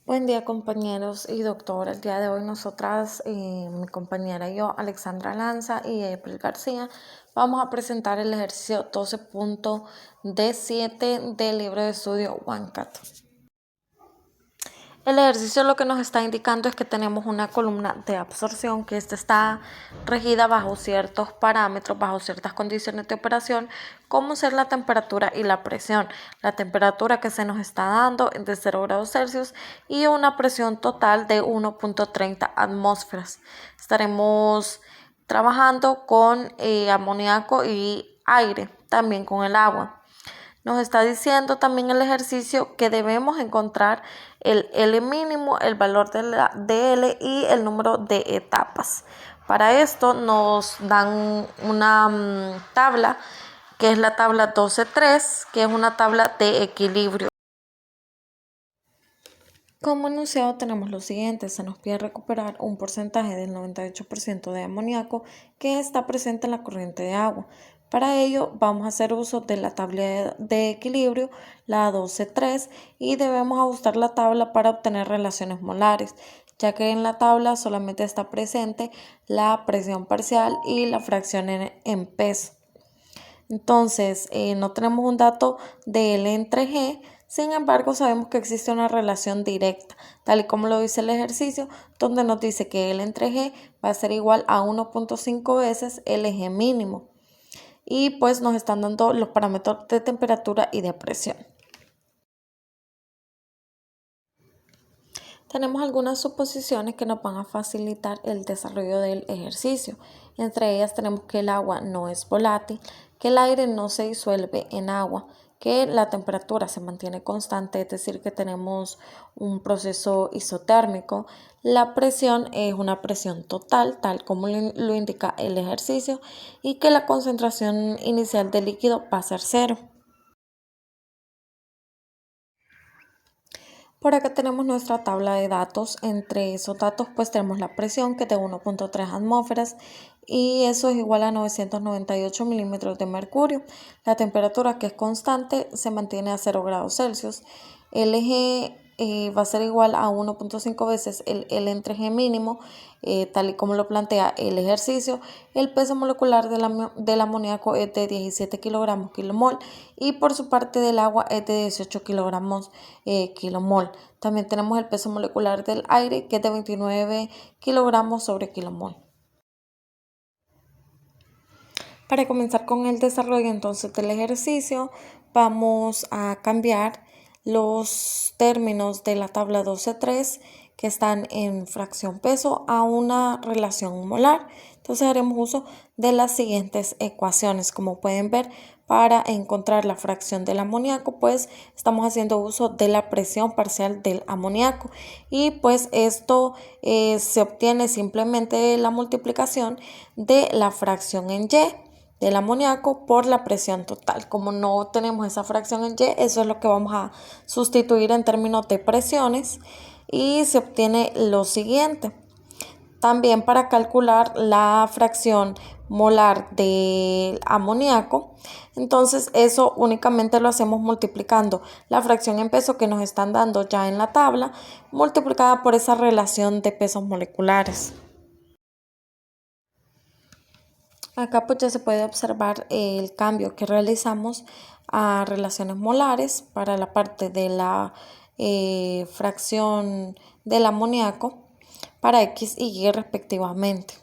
Buen día compañeros y doctora. El día de hoy nosotras, mi compañera y yo, Alexandra Lanza y April García, vamos a presentar el ejercicio 12.D7 del libro de estudio OneCat. El ejercicio lo que nos está indicando es que tenemos una columna de absorción que está regida bajo ciertos parámetros, bajo ciertas condiciones de operación, como ser la temperatura y la presión. La temperatura que se nos está dando es de 0 grados Celsius y una presión total de 1.30 atmósferas. Estaremos trabajando con amoníaco y aire, también con el agua. Nos está diciendo también el ejercicio que debemos encontrar el L mínimo, el valor de L y el número de etapas. Para esto nos dan una tabla, que es la tabla 12.3, que es una tabla de equilibrio. Como enunciado tenemos lo siguiente: se nos pide recuperar un porcentaje del 98% de amoníaco que está presente en la corriente de agua. Para ello vamos a hacer uso de la tabla de equilibrio, la 12.3, y debemos ajustar la tabla para obtener relaciones molares, ya que en la tabla solamente está presente la presión parcial y la fracción en peso. Entonces, no tenemos un dato de L entre G, sin embargo sabemos que existe una relación directa, tal y como lo dice el ejercicio, donde nos dice que L entre G va a ser igual a 1.5 veces LG mínimo. Y pues nos están dando los parámetros de temperatura y de presión. Tenemos algunas suposiciones que nos van a facilitar el desarrollo del ejercicio. Entre ellas tenemos que el agua no es volátil, que el aire no se disuelve en agua, que la temperatura se mantiene constante, es decir, que tenemos un proceso isotérmico. La presión es una presión total, tal como lo indica el ejercicio, y que la concentración inicial del líquido va a ser 0. Por acá tenemos nuestra tabla de datos. Entre esos datos pues tenemos la presión, que es de 1.3 atmósferas, y eso es igual a 998 milímetros de mercurio. La temperatura, que es constante, se mantiene a 0 grados Celsius. El eje va a ser igual a 1.5 veces el L entre G mínimo, tal y como lo plantea el ejercicio. El peso molecular del amoníaco es de 17 kilogramos kilomol, y por su parte del agua es de 18 kilogramos kilomol. También tenemos el peso molecular del aire, que es de 29 kilogramos sobre kilomol. Para comenzar con el desarrollo entonces del ejercicio, vamos a cambiar los términos de la tabla 12.3, que están en fracción peso, a una relación molar. Entonces haremos uso de las siguientes ecuaciones. Como pueden ver, para encontrar la fracción del amoníaco, pues estamos haciendo uso de la presión parcial del amoníaco, y pues esto se obtiene simplemente la multiplicación de la fracción en Y del amoníaco por la presión total. Como no tenemos esa fracción en Y, eso es lo que vamos a sustituir en términos de presiones, y se obtiene lo siguiente. También para calcular la fracción molar del amoníaco, entonces eso únicamente lo hacemos multiplicando la fracción en peso que nos están dando ya en la tabla, multiplicada por esa relación de pesos moleculares. Acá pues ya se puede observar el cambio que realizamos a relaciones molares para la parte de la fracción del amoníaco para X y Y respectivamente.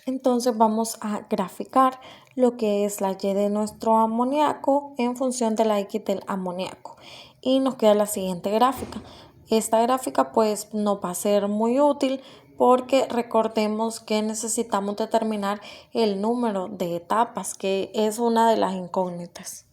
Entonces vamos a graficar lo que es la Y de nuestro amoníaco en función de la X del amoníaco, y nos queda la siguiente gráfica. Esta gráfica pues nos va a ser muy útil porque recordemos que necesitamos determinar el número de etapas, que es una de las incógnitas.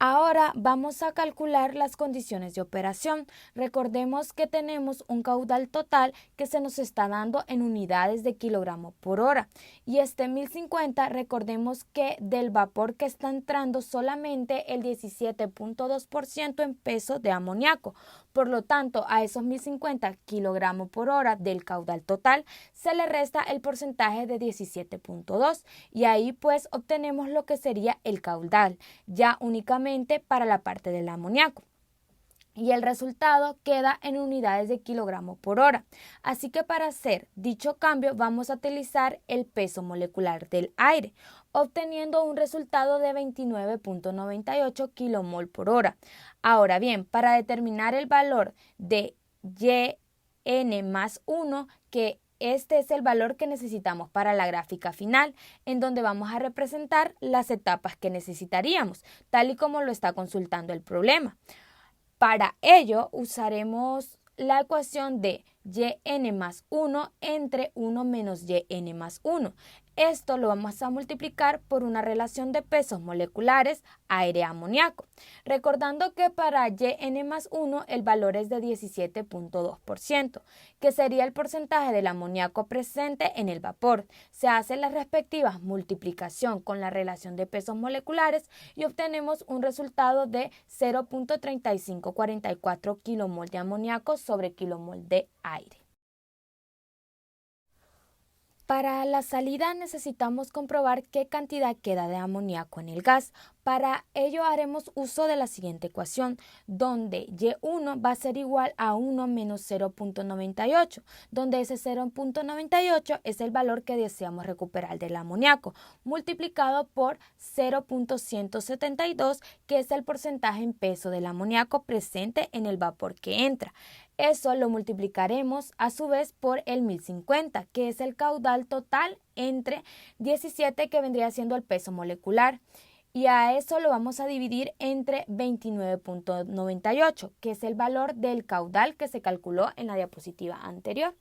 Ahora vamos a calcular las condiciones de operación. Recordemos que tenemos un caudal total que se nos está dando en unidades de kilogramo por hora. Y este 1050, recordemos que del vapor que está entrando solamente el 17.2% en peso de amoníaco. Por lo tanto, a esos 1050 kilogramos por hora del caudal total se le resta el porcentaje de 17.2 y ahí pues obtenemos lo que sería el caudal, ya únicamente para la parte del amoníaco. Y el resultado queda en unidades de kilogramo por hora. Así que para hacer dicho cambio vamos a utilizar el peso molecular del aire, obteniendo un resultado de 29.98 kilomol por hora. Ahora bien, para determinar el valor de YN más 1, que este es el valor que necesitamos para la gráfica final, en donde vamos a representar las etapas que necesitaríamos, tal y como lo está consultando el problema. Para ello usaremos la ecuación de yn más 1 entre 1 menos yn más 1. Esto lo vamos a multiplicar por una relación de pesos moleculares aire-amoníaco. Recordando que para yn más 1 el valor es de 17.2%, que sería el porcentaje del amoníaco presente en el vapor. Se hace la respectiva multiplicación con la relación de pesos moleculares y obtenemos un resultado de 0.3544 kilomol de amoníaco sobre kilomol de aire. Para la salida necesitamos comprobar qué cantidad queda de amoníaco en el gas. Para ello haremos uso de la siguiente ecuación, donde Y1 va a ser igual a 1 menos 0.98, donde ese 0.98 es el valor que deseamos recuperar del amoníaco, multiplicado por 0.172, que es el porcentaje en peso del amoníaco presente en el vapor que entra. Eso lo multiplicaremos a su vez por el 1050, que es el caudal total entre 17, que vendría siendo el peso molecular. Y a eso lo vamos a dividir entre 29.98, que es el valor del caudal que se calculó en la diapositiva anterior.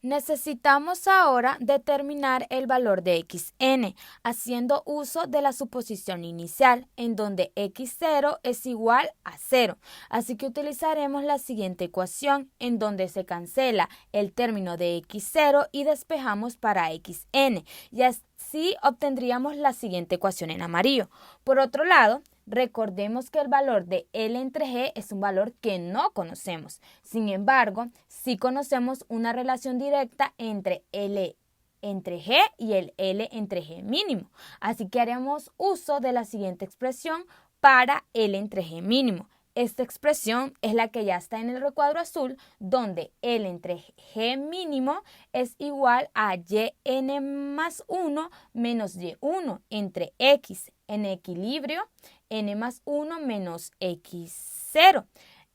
Necesitamos ahora determinar el valor de xn, haciendo uso de la suposición inicial, en donde x0 es igual a 0. Así que utilizaremos la siguiente ecuación, en donde se cancela el término de x0 y despejamos para xn. Y así obtendríamos la siguiente ecuación en amarillo. Por otro lado, recordemos que el valor de L entre G es un valor que no conocemos. Sin embargo, sí conocemos una relación directa entre L entre G y el L entre G mínimo. Así que haremos uso de la siguiente expresión para L entre G mínimo. Esta expresión es la que ya está en el recuadro azul, donde L entre G mínimo es igual a YN más 1 menos Y1 entre X en equilibrio, N más 1 menos X0.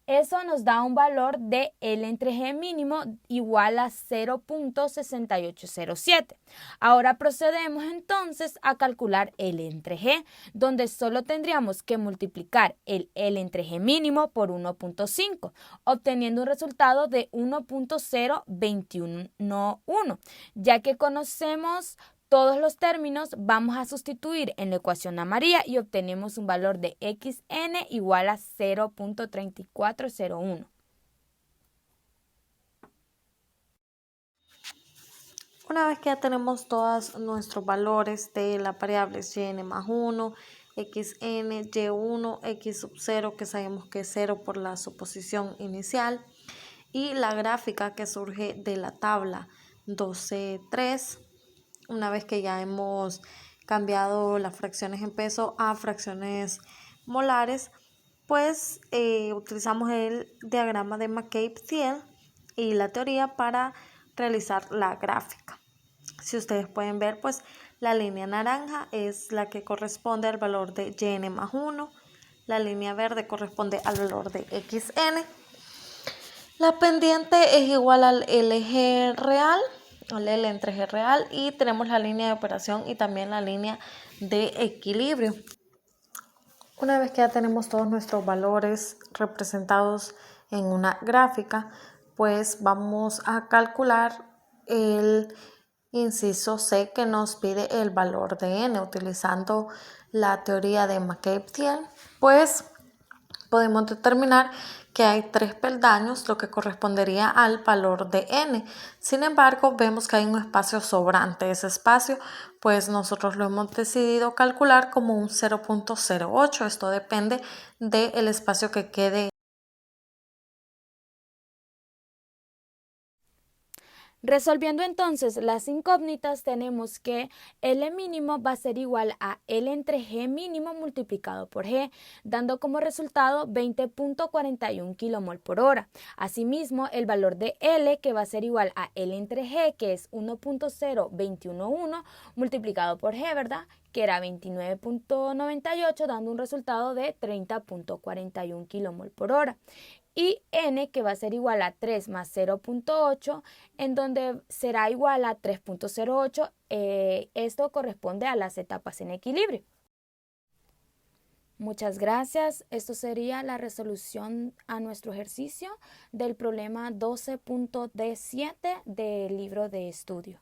Eso nos da un valor de L entre G mínimo igual a 0.6807. Ahora procedemos entonces a calcular L entre G, donde solo tendríamos que multiplicar el L entre G mínimo por 1.5, obteniendo un resultado de 1.0211. Ya que conocemos todos los términos, vamos a sustituir en la ecuación amarilla y obtenemos un valor de xn igual a 0.3401. Una vez que ya tenemos todos nuestros valores de las variables yn más 1, xn, y1, x sub 0, que sabemos que es 0 por la suposición inicial, y la gráfica que surge de la tabla 12.3, una vez que ya hemos cambiado las fracciones en peso a fracciones molares, pues utilizamos el diagrama de McCabe-Thiele y la teoría para realizar la gráfica. Si ustedes pueden ver, pues la línea naranja es la que corresponde al valor de yn más 1, la línea verde corresponde al valor de xn, la pendiente es igual al LG real, al L entre G real, y tenemos la línea de operación y también la línea de equilibrio. Una vez que ya tenemos todos nuestros valores representados en una gráfica, pues vamos a calcular el inciso C, que nos pide el valor de n. Utilizando la teoría de McCabe-Thiele, pues podemos determinar que hay 3 peldaños, lo que correspondería al valor de n. Sin embargo, vemos que hay un espacio sobrante. Ese espacio, pues nosotros lo hemos decidido calcular como un 0.08. Esto depende del espacio que quede. Resolviendo entonces las incógnitas, tenemos que L mínimo va a ser igual a L entre G mínimo multiplicado por G, dando como resultado 20.41 kmol por hora. Asimismo, el valor de L, que va a ser igual a L entre G, que es 1.0211 multiplicado por G, ¿verdad?, que era 29.98, dando un resultado de 30.41 kmol por hora. Y n, que va a ser igual a 3 más 0.8, en donde será igual a 3.08. Esto corresponde a las etapas en equilibrio. Muchas gracias. Esto sería la resolución a nuestro ejercicio del problema 12.D7 del libro de estudio.